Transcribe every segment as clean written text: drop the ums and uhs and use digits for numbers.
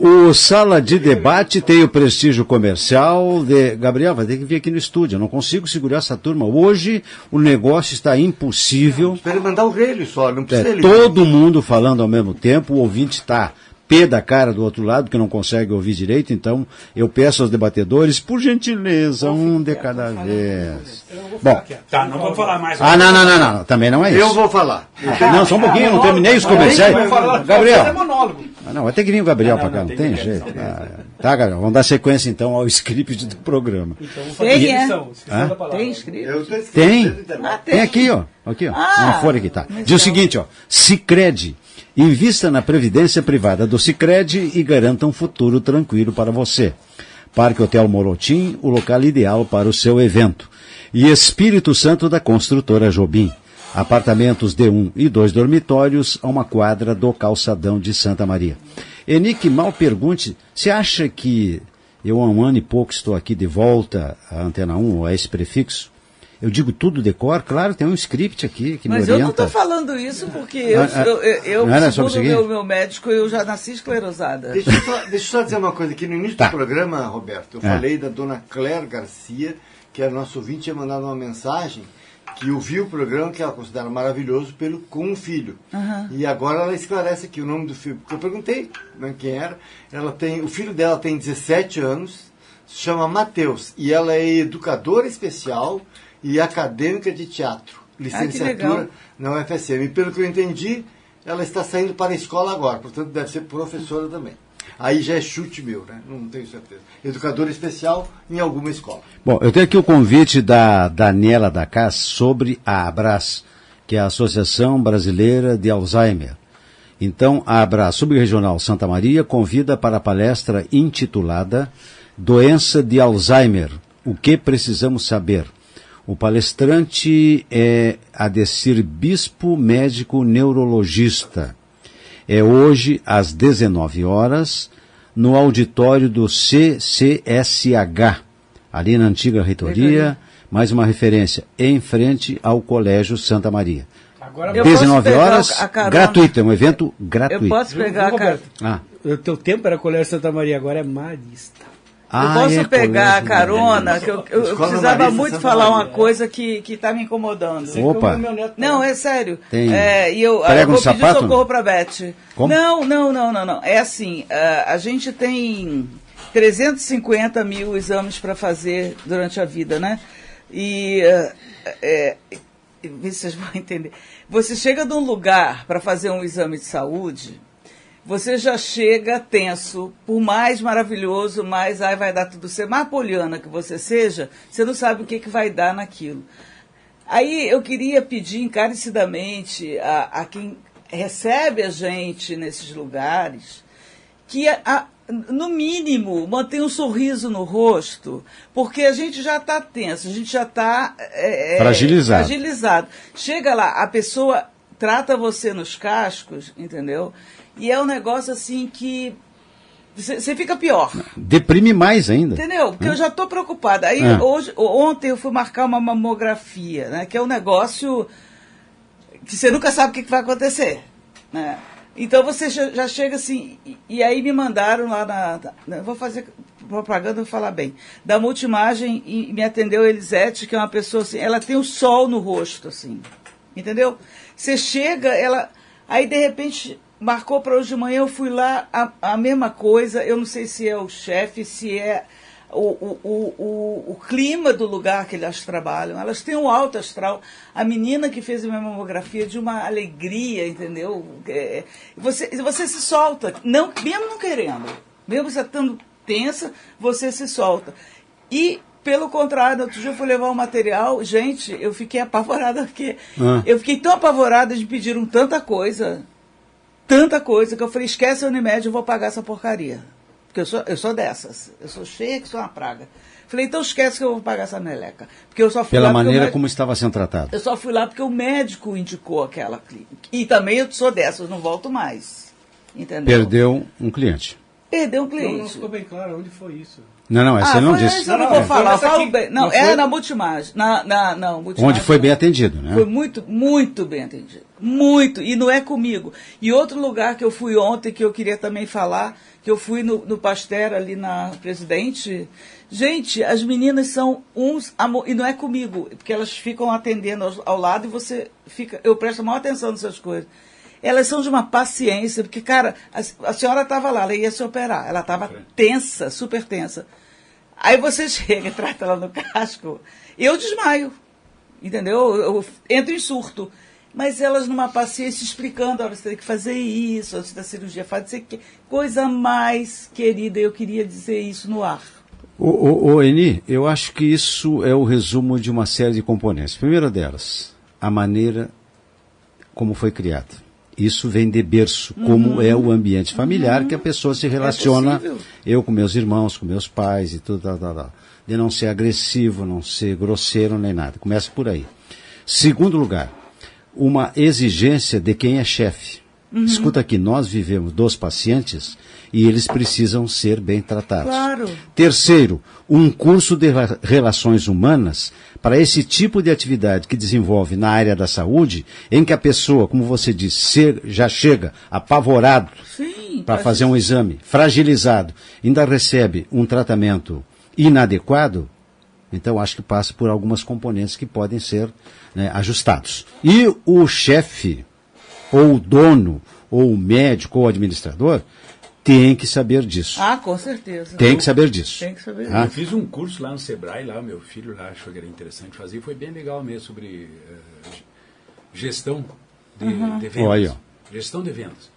O Sala de Debate tem o prestígio comercial de... Gabriel, vai ter que vir aqui no estúdio. Eu não consigo segurar essa turma. Hoje o negócio está impossível. Espera mandar o relho só, não precisa ele. Todo mundo falando ao mesmo tempo. O ouvinte está pé da cara do outro lado, que não consegue ouvir direito. Então, eu peço aos debatedores, por gentileza, um de cada vez. Bom, tá, não vou falar mais. Não. Também não é isso. Eu vou falar. Não, só um pouquinho, não terminei os comerciais. Gabriel. É monólogo. Não, vai ter que vir o Gabriel para cá, não tem jeito. Tá, Gabriel, vamos dar sequência então ao script do programa. Então, vou fazer descrição da palavra. Tem script? Tem aqui, ó. Uma folha aqui, tá. Diz o seguinte, ó. Sicredi. Invista na previdência privada do Sicredi e garanta um futuro tranquilo para você. Parque Hotel Morotim, o local ideal para o seu evento. E Espírito Santo da construtora Jobim. Apartamentos de 1 e 2 dormitórios a uma quadra do calçadão de Santa Maria. Enique, mal pergunte, você acha que eu há um ano e pouco estou aqui de volta à Antena 1, a esse prefixo? Eu digo tudo de cor, claro, tem um script aqui que me orienta. Mas eu não estou falando isso porque eu segundo o meu médico, eu já nasci esclerosada. Deixa eu só dizer uma coisa, que no início do programa, Roberto, eu falei da dona Claire Garcia, que era nosso ouvinte, tinha mandado uma mensagem que ouviu o programa, que ela considera maravilhoso, com um filho. E agora ela esclarece aqui o nome do filho, porque eu perguntei, né, quem era. O filho dela tem 17 anos, se chama Matheus, e ela é educadora especial e acadêmica de teatro, licenciatura na UFSM. E pelo que eu entendi, ela está saindo para a escola agora, portanto deve ser professora também. Aí já é chute meu, né? Não tenho certeza. Educadora especial em alguma escola. Bom, eu tenho aqui o convite da Daniela Dacas sobre a ABRAS, que é a Associação Brasileira de Alzheimer. Então, a ABRAS Subregional Santa Maria convida para a palestra intitulada Doença de Alzheimer, o que precisamos saber? O palestrante é Adecir Bispo, médico neurologista. É hoje, às 19 horas, no auditório do CCSH, ali na antiga reitoria, mais uma referência, em frente ao Colégio Santa Maria. Agora, 19 horas, gratuito, é um evento gratuito. Eu posso pegar a carona. O teu tempo era Colégio Santa Maria, agora é Marista. Eu posso pegar a carona, que eu precisava muito falar uma coisa que está me incomodando. Opa! Não, é sério. E eu vou pedir socorro para a Beth. Como? Não. É assim, a gente tem 350 mil exames para fazer durante a vida, né? E vocês vão entender. Você chega de um lugar para fazer um exame de saúde, você já chega tenso, por mais maravilhoso, mais vai dar tudo certo, mais poliana que você seja, você não sabe o que vai dar naquilo. Aí eu queria pedir encarecidamente a quem recebe a gente nesses lugares que, no mínimo, mantenha um sorriso no rosto, porque a gente já está tenso, a gente já está fragilizado. Chega lá, a pessoa trata você nos cascos, entendeu? E é um negócio assim que você fica pior. Deprime mais ainda. Entendeu? Porque eu já estou preocupada. Aí ontem eu fui marcar uma mamografia, né? Que é um negócio que você nunca sabe o que vai acontecer. Né? Então você já chega assim. E aí me mandaram lá vou fazer propaganda, vou falar bem. Da Multimagem, e me atendeu a Elisete, que é uma pessoa assim, ela tem o sol no rosto, assim. Entendeu? Você chega, aí de repente marcou para hoje de manhã, eu fui lá, a mesma coisa, eu não sei se é o chefe, se é o clima do lugar que elas trabalham, elas têm um alto astral. A menina que fez a minha mamografia de uma alegria, entendeu? Você se solta, mesmo não querendo, mesmo você estando tensa, você se solta. E pelo contrário, outro dia eu fui levar um material, gente, eu fiquei apavorada, porque eu fiquei tão apavorada de pediram tanta coisa, que eu falei, esquece a Unimed, eu vou pagar essa porcaria. Porque eu sou dessas, eu sou cheia que sou uma praga. Falei, então esquece que eu vou pagar essa meleca. Porque eu só fui Pela lá maneira como estava sendo tratado. Eu só fui lá porque o médico indicou aquela clínica. E também eu sou dessas, não volto mais. Entendeu? Perdeu um cliente. Perdeu um Não cliente. ficou bem claro onde foi isso. Não, essa eu não disse. Essa eu não vou falar, eu falo bem. Não, foi- era na Multimagem. Não, Multimagem Onde foi não. bem atendido, né? Foi muito, muito bem atendido. Muito. E não é comigo. E outro lugar que eu fui ontem, que eu queria também falar, que eu fui no Pasteur, ali na Presidente. Gente, as meninas são uns amor. E não é comigo, porque elas ficam atendendo ao lado e você fica. Eu presto a maior atenção nessas coisas. Elas são de uma paciência, porque, cara, a senhora estava lá, ela ia se operar. Ela estava tensa, super tensa. Aí você chega e trata ela no casco, eu desmaio, entendeu? Eu entro em surto. Mas elas numa paciência explicando, olha, você tem que fazer isso, antes da cirurgia, fazer que coisa mais querida, eu queria dizer isso no ar. Eni, eu acho que isso é o resumo de uma série de componentes. Primeira delas, a maneira como foi criada. Isso vem de berço, como é o ambiente familiar que a pessoa se relaciona, eu com meus irmãos, com meus pais e tudo, de não ser agressivo, não ser grosseiro nem nada. Começa por aí. Segundo lugar, uma exigência de quem é chefe. Escuta aqui, nós vivemos dos pacientes e eles precisam ser bem tratados. Claro. Terceiro, um curso de relações humanas para esse tipo de atividade que desenvolve na área da saúde, em que a pessoa, como você disse, já chega apavorado para fazer um exame, fragilizado, ainda recebe um tratamento inadequado, então acho que passa por algumas componentes que podem ser, né, ajustados. E o chefe, ou o dono, ou o médico, ou o administrador, tem que saber disso. Ah, com certeza. Tem que saber disso. Tem que saber Ah. disso. Eu fiz um curso lá no Sebrae, lá meu filho lá achou que era interessante fazer, e foi bem legal mesmo, sobre gestão de vendas. Olha. Gestão de vendas.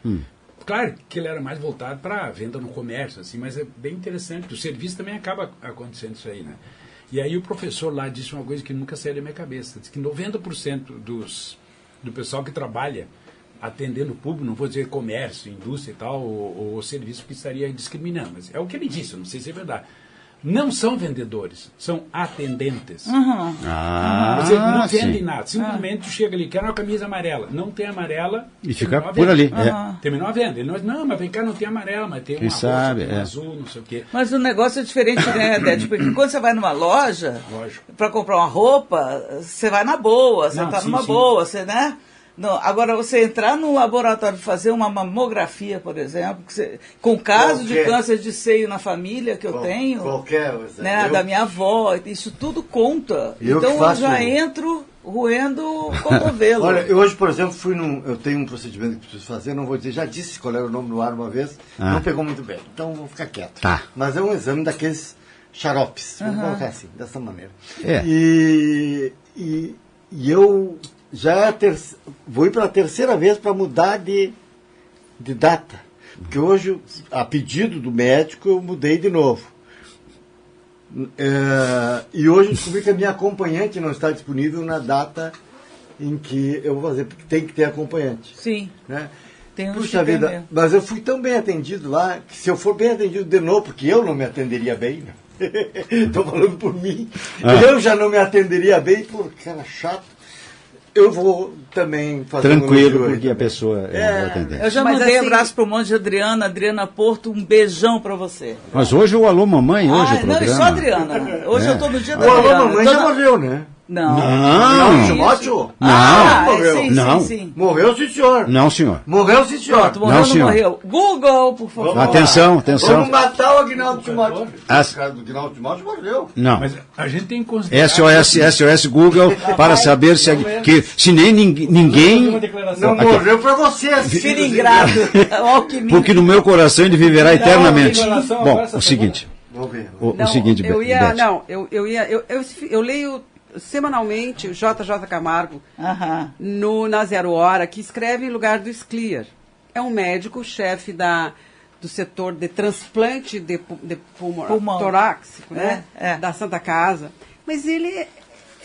Claro que ele era mais voltado para venda no comércio, assim, mas é bem interessante, o serviço também acaba acontecendo isso aí, né? E aí o professor lá disse uma coisa que nunca saiu da minha cabeça, disse que 90% do pessoal que trabalha atendendo o público, não vou dizer comércio, indústria e tal, ou serviço, que estaria discriminando, mas é o que ele disse, eu não sei se é verdade. Não são vendedores, são atendentes. Você não vende nada, simplesmente tu chega ali, quer uma camisa amarela, não tem amarela, E fica terminou a por venda. ali. Terminou a venda. Ele não, mas vem cá, não tem amarela, mas tem Quem uma roxa, sabe, tem um é. azul, não sei o quê. Mas o negócio é diferente, né, Dete? Porque quando você vai numa loja Lógico. para comprar uma roupa, você vai na boa, você Não, está sim, numa sim. boa, você, né? Não, agora, você entrar num laboratório e fazer uma mamografia, por exemplo, com caso de câncer de seio na família que eu tenho, Qualquer, né, da minha avó, isso tudo conta. Eu então que faço- eu já entro roendo o cotovelo. Olha, eu hoje, por exemplo, eu tenho um procedimento que preciso fazer, não vou dizer, já disse qual era o nome no ar uma vez, não pegou muito bem, então vou ficar quieto. Tá. Mas é um exame daqueles xaropes, vamos colocar assim, dessa maneira. É. E eu já vou ir pela terceira vez para mudar de data. Porque hoje, a pedido do médico, eu mudei de novo. E hoje descobri que a minha acompanhante não está disponível na data em que eu vou fazer, porque tem que ter acompanhante. Sim. Né? Tem uns Puxa que tem vida, mesmo. mas eu fui tão bem atendido lá, que se eu for bem atendido de novo, porque eu não me atenderia bem, né? Estou falando por mim, eu já não me atenderia bem, porque era chato. Eu vou também fazer Tranquilo, elogio aí porque a também. pessoa é atendente. Eu já Mas mandei assim- abraço pro monte de Adriana Porto, um beijão pra você. Mas hoje o Alô Mamãe, hoje o Não, programa. e só Adriana. Hoje eu tô no dia da O alô, Adriana. mamãe Tô já na- morreu, né? Não. Não, Não, Timóteo? morreu. Sim, Não. sim, sim. Morreu, sim, senhor. não, senhor. Morreu, sim, senhor. Pronto, morreu Não, ou não senhor. morreu? Google, por favor. Vamos lá. Atenção, atenção. Vamos matar o Aguinaldo Timóteo. As- O cara do Aguinaldo Timóteo morreu. Não. Mas a gente tem que considerar... SOS Google para saber se nem ninguém. Uma declaração. Não morreu pra você, Filho ingrato. Alquimia. Porque no meu coração ele viverá eternamente. declaração Bom, agora, essa o seguinte. Vamos ver. O seguinte, Beth. Eu leio semanalmente o JJ Camargo Aham. na Zero Hora, que escreve em lugar do Scliar. É um médico, chefe do setor de transplante de Pulmão. torácico, né? É. Da Santa Casa. Mas ele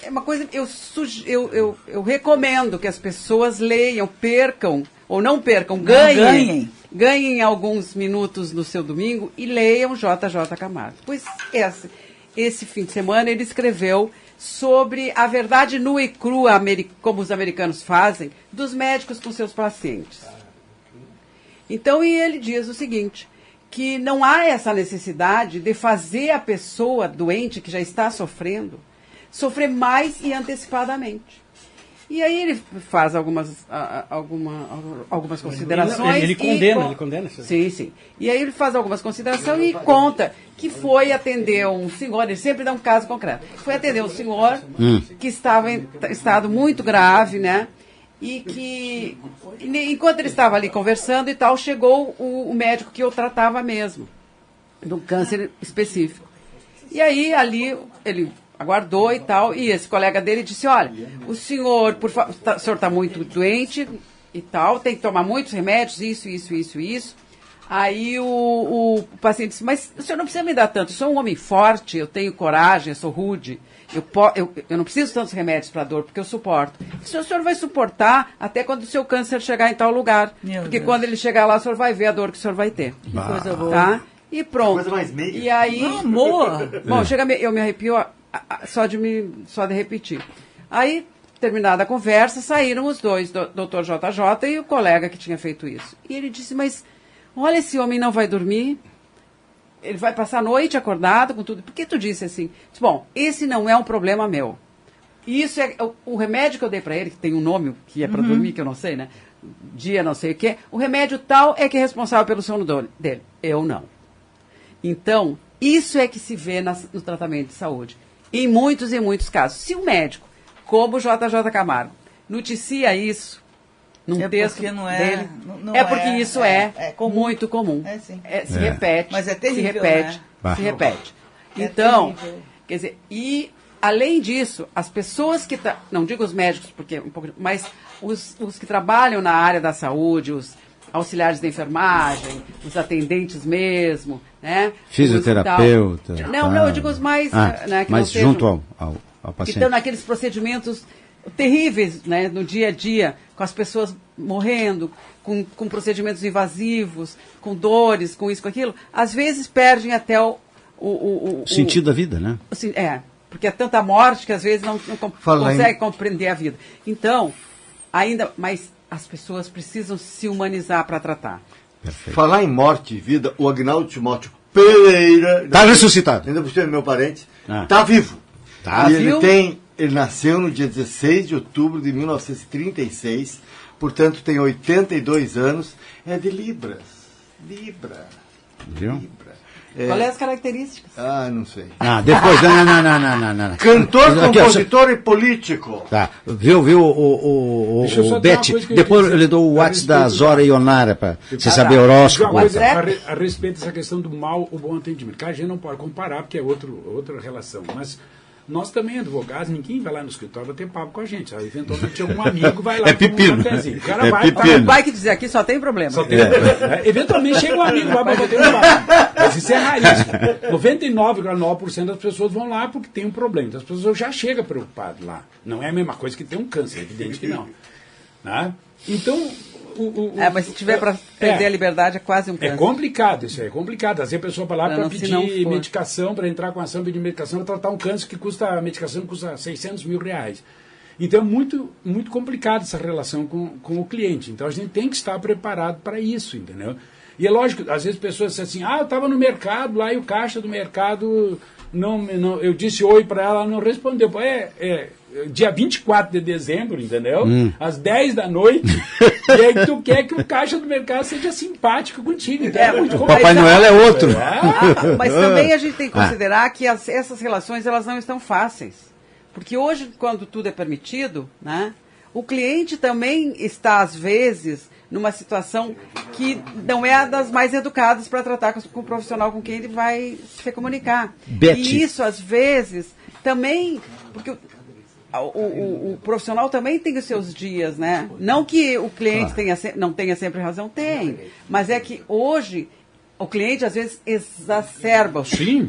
é uma coisa, eu recomendo que as pessoas leiam, percam, ou não percam, ganhem alguns minutos no seu domingo e leiam JJ Camargo. Pois esse fim de semana ele escreveu sobre a verdade nua e crua, como os americanos fazem, dos médicos com seus pacientes. Então, e ele diz o seguinte, que não há essa necessidade de fazer a pessoa doente, que já está sofrendo, sofrer mais e antecipadamente. E aí ele faz algumas considerações. Ele condena. Sim. E aí ele faz algumas considerações e conta que foi atender um senhor, ele sempre dá um caso concreto, foi atender um senhor que estava em estado muito grave, né? E que, enquanto ele estava ali conversando e tal, chegou o médico que eu tratava mesmo, de um câncer específico. E aí, ali, ele aguardou e tal, e esse colega dele disse, olha, o senhor, o senhor está muito doente e tal, tem que tomar muitos remédios, isso. Aí o paciente disse, mas o senhor não precisa me dar tanto, eu sou um homem forte, eu tenho coragem, eu sou rude, eu não preciso de tantos remédios para dor, porque eu suporto. O senhor vai suportar até quando o seu câncer chegar em tal lugar. Porque quando ele chegar lá, o senhor vai ver a dor que o senhor vai ter. Que coisa boa. Tá? E pronto. Coisa mais meia. E aí... amor! Bom, eu me arrepio só de repetir. Aí, terminada a conversa, saíram os dois, Dr. JJ e o colega que tinha feito isso. E ele disse, mas olha, esse homem não vai dormir... Ele vai passar a noite acordado com tudo. Por que tu disse assim? Bom, esse não é um problema meu. Isso é o remédio que eu dei para ele, que tem um nome que é para dormir, que eu não sei, né? Dia não sei o quê. O remédio tal é que é responsável pelo sono dele. Eu não. Então, isso é que se vê no tratamento de saúde. Em muitos casos. Se o médico, como o JJ Camargo, noticia isso, num texto dele, porque isso é muito comum. Se repete. Mas é terrível, se repete. Então, quer dizer, e além disso, as pessoas que... não digo os médicos, porque um pouco, mas os que trabalham na área da saúde, os auxiliares de enfermagem, os atendentes mesmo, né? Fisioterapeuta. Não, eu digo os mais... né, que mas junto ao paciente. Que estão naqueles procedimentos terríveis, né, no dia a dia, com as pessoas morrendo, com procedimentos invasivos, com dores, com isso, com aquilo, às vezes perdem até o sentido da vida, né? Porque é tanta morte que às vezes não consegue compreender a vida. Então, mas as pessoas precisam se humanizar para tratar. Perfeito. Falar em morte e vida, o Agnaldo Timóteo Pereira... Está ressuscitado. Ainda por cima, meu parente. Está vivo. Ele nasceu no dia 16 de outubro de 1936, portanto tem 82 anos, é de Libras. Libra. Viu? Qual é as características? Não sei. Depois, não. Cantor, compositor e político. Tá, viu o Beth, depois ele deu o WhatsApp da Zora Ionara para você saber o horóscopo. A respeito dessa questão do mal ou bom atendimento. Cara, a gente não pode comparar, porque é outra relação, mas... Nós também, advogados, ninguém vai lá no escritório bater papo com a gente. Aí, eventualmente, algum amigo vai lá com um cafezinho. O cara vai que dizer aqui só tem problema. Eventualmente chega um amigo lá para bater um papo. Mas isso é raríssimo. 99,9% das pessoas vão lá porque tem um problema. Então, as pessoas já chegam preocupadas lá. Não é a mesma coisa que ter um câncer, é evidente que não. Né? Então... mas se tiver para perder a liberdade, é quase um câncer. É complicado isso aí, é complicado. Às vezes a pessoa vai lá para pedir medicação, para entrar com ação, pedir medicação, para tratar um câncer a medicação custa 600 mil reais. Então é muito, muito complicado essa relação com o cliente. Então a gente tem que estar preparado para isso, entendeu? E é lógico, às vezes pessoas dizem assim, eu estava no mercado lá e o caixa do mercado, eu disse oi para ela, não respondeu. Dia 24 de dezembro, entendeu? Às 10 da noite. E aí tu quer que o caixa do mercado seja simpático contigo. Então é muito complicado. Papai Noel é outro. Mas também a gente tem que considerar que essas relações elas não estão fáceis. Porque hoje, quando tudo é permitido, né, o cliente também está, às vezes, numa situação que não é a das mais educadas para tratar com o profissional com quem ele vai se comunicar. E isso, às vezes, também... Porque o profissional também tem os seus dias, né? Não que o cliente não tenha sempre razão, tem. Mas é que hoje o cliente às vezes exacerba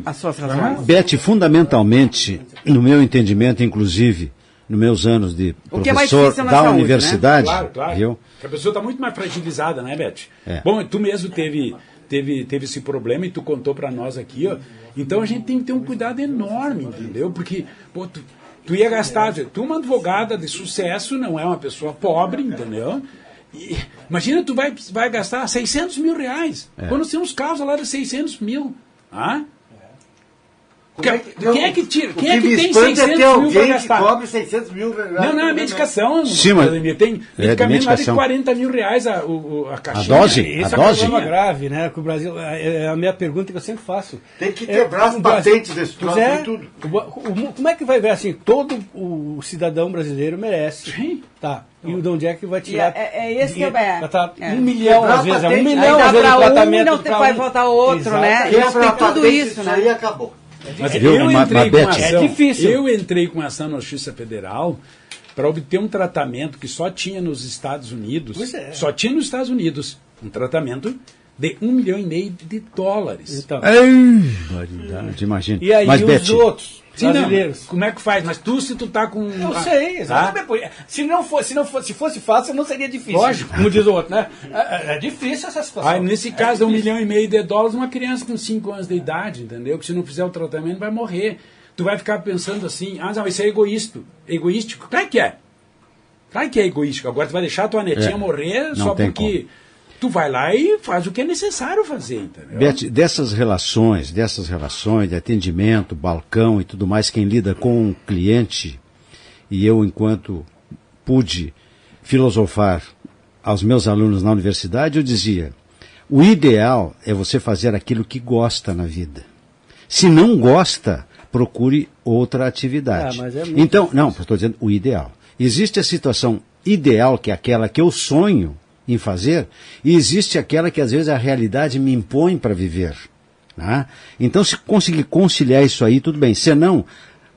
as suas razões. Beth, fundamentalmente, no meu entendimento, inclusive, nos meus anos de professor da saúde, universidade, né? Claro. Viu? A pessoa está muito mais fragilizada, né, Beth? Bom, tu mesmo teve esse problema e tu contou para nós aqui, ó. Então a gente tem que ter um cuidado enorme, entendeu? Porque, tu ia gastar... Tu é uma advogada de sucesso, não é uma pessoa pobre, entendeu? Imagina, tu vai gastar 600 mil reais. Quando tem uns casos lá de 600 mil. Ah? Quem é que tira? Quem é que tem 600 mil para gastar? Que cobre 600 mil reais. Não, é medicação. Sim, mas tem medicamento mais de 40 mil reais a caixinha. A dose? Esse é um problema grave, né? Que o Brasil, é a minha pergunta que eu sempre faço. Tem que quebrar as patentes desse troço e tudo. Como é que vai ver assim? Todo o cidadão brasileiro merece. Sim. Tá. E de onde é que vai tirar? É esse que é. 1 milhão, às vezes. 1 milhão, dá às vezes, para tratamento. não vai faltar outro, né? Quebra a Tem tudo patente, isso, né? aí acabou. Mas É difícil. Eu entrei com ação na Justiça Federal para obter um tratamento que só tinha nos Estados Unidos. Só tinha nos Estados Unidos um tratamento de $1,5 milhão de dólares. Então. Imagina. E aí, mas, os Beth, outros brasileiros? Não, como é que faz? Mas se tu tá com... Eu sei, exatamente. Tá? Se fosse fácil, não seria difícil. Lógico. Como diz o outro, né? É difícil essa situação. Aí, nesse caso, $1,5 milhão de dólares, uma criança com 5 anos de idade, entendeu? Que se não fizer o tratamento vai morrer. Tu vai ficar pensando assim, não, isso é egoístico. Claro que é. Claro que é egoístico. Agora tu vai deixar tua netinha morrer não só porque... Como. Tu vai lá e faz o que é necessário fazer, entendeu? Beth, dessas relações de atendimento, balcão e tudo mais, quem lida com o cliente, e eu, enquanto pude filosofar aos meus alunos na universidade, eu dizia, o ideal é você fazer aquilo que gosta na vida. Se não gosta, procure outra atividade. Mas é muito então, difícil. não, estou dizendo o ideal. Existe a situação ideal, que é aquela que eu sonho em fazer, e existe aquela que às vezes a realidade me impõe para viver. Né? Então, se conseguir conciliar isso aí, tudo bem. Senão,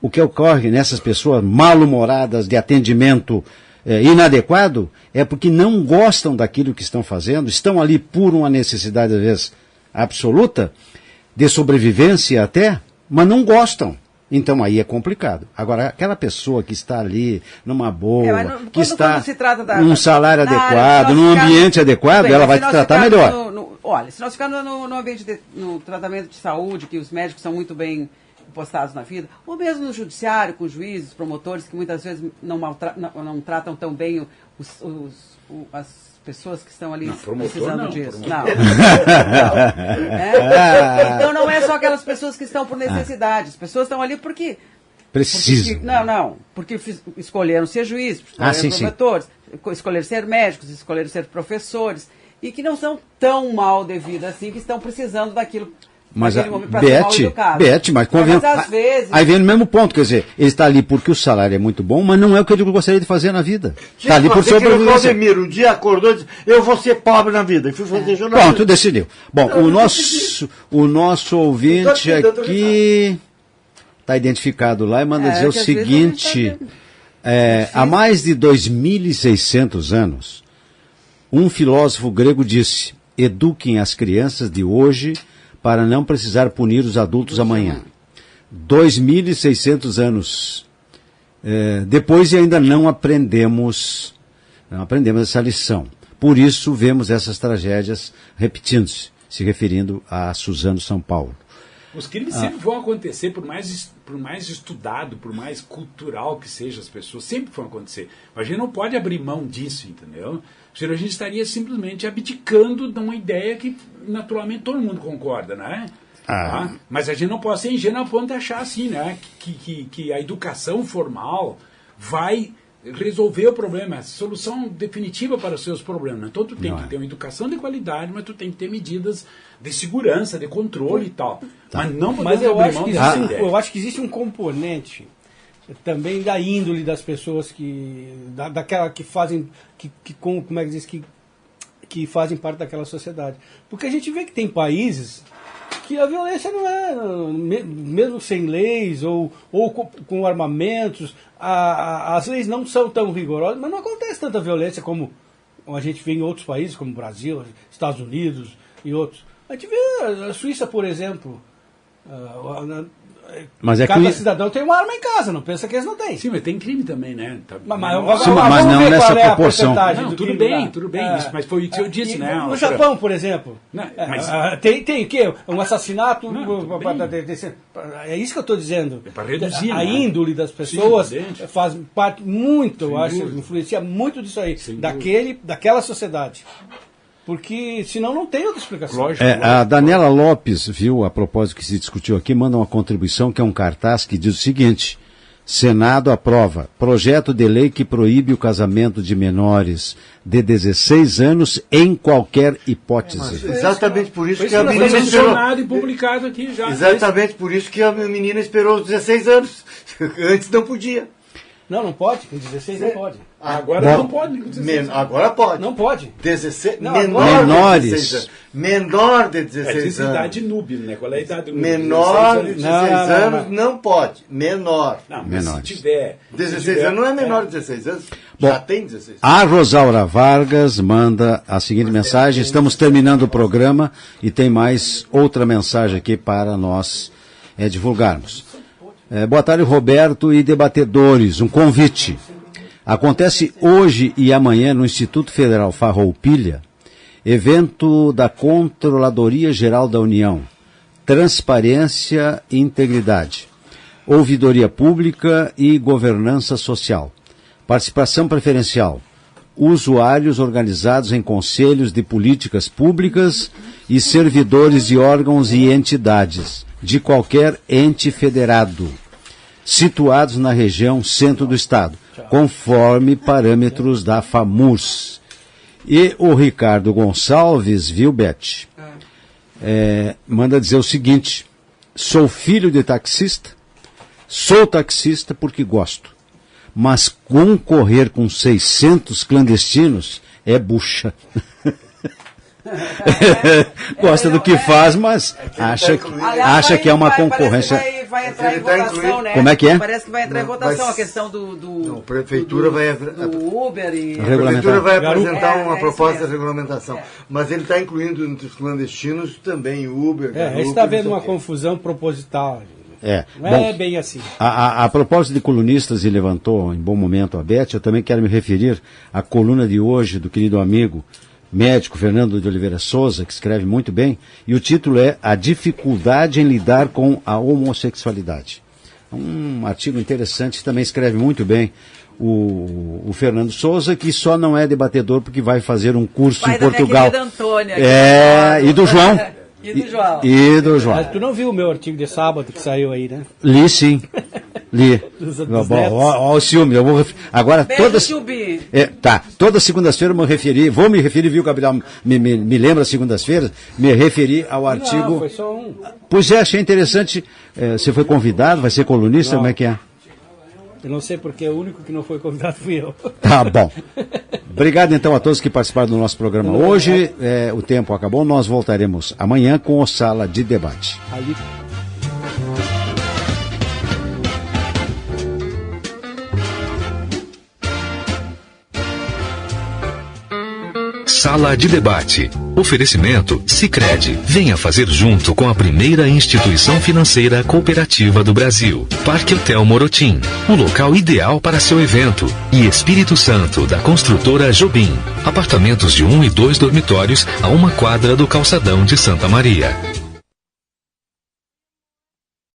o que ocorre nessas pessoas mal-humoradas de atendimento inadequado é porque não gostam daquilo que estão fazendo, estão ali por uma necessidade, às vezes, absoluta, de sobrevivência até, mas não gostam. Então aí é complicado. Agora, aquela pessoa que está ali numa boa, que está num salário adequado, num ambiente adequado, ela vai te tratar melhor. Olha, se nós ficarmos no ambiente, no tratamento de saúde, que os médicos são muito bem postados na vida, ou mesmo no judiciário, com juízes, promotores, que muitas vezes não tratam tão bem as pessoas que estão ali precisando disso. Então não é só aquelas pessoas que estão por necessidade. As pessoas estão ali porque... Precisam. Porque escolheram ser juízes, escolheram promotores, escolheram ser médicos, escolheram ser professores, e que não são tão mal de vida assim, que estão precisando daquilo. Mas, Beth, mas às vezes... Aí vem no mesmo ponto, quer dizer, ele está ali porque o salário é muito bom, mas não é o que eu gostaria de fazer na vida. Está ali por sobrevivência. Um dia acordou e disse, eu vou ser pobre na vida. E fui fazer jornalismo. Pronto, decidiu. Bom, o nosso ouvinte aqui está identificado lá e manda dizer o seguinte, há mais de 2.600 anos, um filósofo grego disse, eduquem as crianças de hoje para não precisar punir os adultos amanhã. 2.600 anos depois e ainda não aprendemos essa lição. Por isso vemos essas tragédias repetindo-se, se referindo a Suzano, São Paulo. Os crimes sempre vão acontecer, por mais estudado, por mais cultural que seja as pessoas, sempre vão acontecer. Mas a gente não pode abrir mão disso, entendeu? Senão a gente estaria simplesmente abdicando de uma ideia que naturalmente todo mundo concorda, né? Tá? Mas a gente não pode ser ingênuo a ponto de achar assim, né? Que a educação formal vai resolver o problema, a solução definitiva para os seus problemas. Então tu tem que ter uma educação de qualidade, mas tu tem que ter medidas de segurança, de controle e tal. Mas não podemos abrir mão dessa ideia. Eu acho que existe um componente também da índole das pessoas daquela que fazem, como é que diz, que fazem parte daquela sociedade. Porque a gente vê que tem países que a violência não é, mesmo sem leis ou com armamentos, as leis não são tão rigorosas, mas não acontece tanta violência como a gente vê em outros países, como o Brasil, Estados Unidos e outros. A gente vê a Suíça, por exemplo, Mas é cada que... cidadão tem uma arma em casa, não pensa que eles não têm. Sim, mas tem crime também, né? Mas não nessa proporção. Não, tudo bem, isso, mas foi o que eu disse, né? No Japão, por exemplo, tem o quê? Um assassinato... É isso que eu estou dizendo. É para reduzir, a índole das pessoas faz parte muito, eu acho, influencia muito disso aí, daquela sociedade. Porque senão não tem outra explicação. Lógico. A Daniela Lopes, viu, a propósito que se discutiu aqui, manda uma contribuição que é um cartaz que diz o seguinte: Senado aprova projeto de lei que proíbe o casamento de menores de 16 anos em qualquer hipótese. Exatamente por isso que a menina foi esperou. mencionado e publicado aqui já. Exatamente por isso que a menina esperou os 16 anos. Antes não podia. Não pode, com 16 não pode. Agora não pode. Agora pode. Não pode. 16, menores. Menor de 16 anos. Idade núbil, né? Qual é a idade núbil? Menor de 16 anos não pode. Menor. Não, mas menores. se tiver... 16 anos não é menor de 16 anos. Bom, já tem 16 anos. A Rosaura Vargas manda a seguinte mensagem. Estamos terminando o programa e tem mais outra mensagem aqui para nós divulgarmos. Boa tarde, Roberto e debatedores. Um convite. Acontece hoje e amanhã no Instituto Federal Farroupilha, evento da Controladoria Geral da União, Transparência e Integridade, Ouvidoria Pública e Governança Social. Participação preferencial. Usuários organizados em conselhos de políticas públicas e servidores de órgãos e entidades de qualquer ente federado, situados na região centro do estado, conforme parâmetros da FAMURS. E o Ricardo Gonçalves, viu, Beth, manda dizer o seguinte: sou filho de taxista, sou taxista porque gosto, mas concorrer com 600 clandestinos é bucha. Gosta do que faz, mas acha que é uma concorrência. Vai entrar em votação, né? Como é que é? Parece que vai entrar em votação a questão do Não, a prefeitura vai... do Uber e... A prefeitura vai apresentar uma proposta de regulamentação. Mas ele está incluindo entre os clandestinos também Uber. Ele está vendo uma confusão proposital. Não é bem assim. A propósito de colunistas, e levantou em bom momento a Beth, eu também quero me referir à coluna de hoje do querido amigo médico Fernando de Oliveira Souza, que escreve muito bem, e o título é A Dificuldade em Lidar com a Homossexualidade. Um artigo interessante, também escreve muito bem o Fernando Souza, que só não é debatedor porque vai fazer um curso em Portugal. Da Antônia, e do João. E do João. Mas tu não viu o meu artigo de sábado que saiu aí, né? Li, sim. Li. Ó, o ciúme. Eu vou agora toda segunda-feira vou me referir, viu, Gabriel? Me lembra segundas-feiras, me referi ao artigo. Não, foi só um. Pois achei interessante. Você foi convidado, vai ser colunista, como é que é? Eu não sei porque o único que não foi convidado fui eu. Tá bom. Obrigado então a todos que participaram do nosso programa hoje. O tempo acabou, nós voltaremos amanhã com o Sala de Debate. Sala de Debate. Oferecimento Sicredi. Venha fazer junto com a primeira instituição financeira cooperativa do Brasil. Parque Hotel Morotim. O local ideal para seu evento. E Espírito Santo, da construtora Jobim. Apartamentos de 1 e 2 dormitórios a 1 quadra do calçadão de Santa Maria.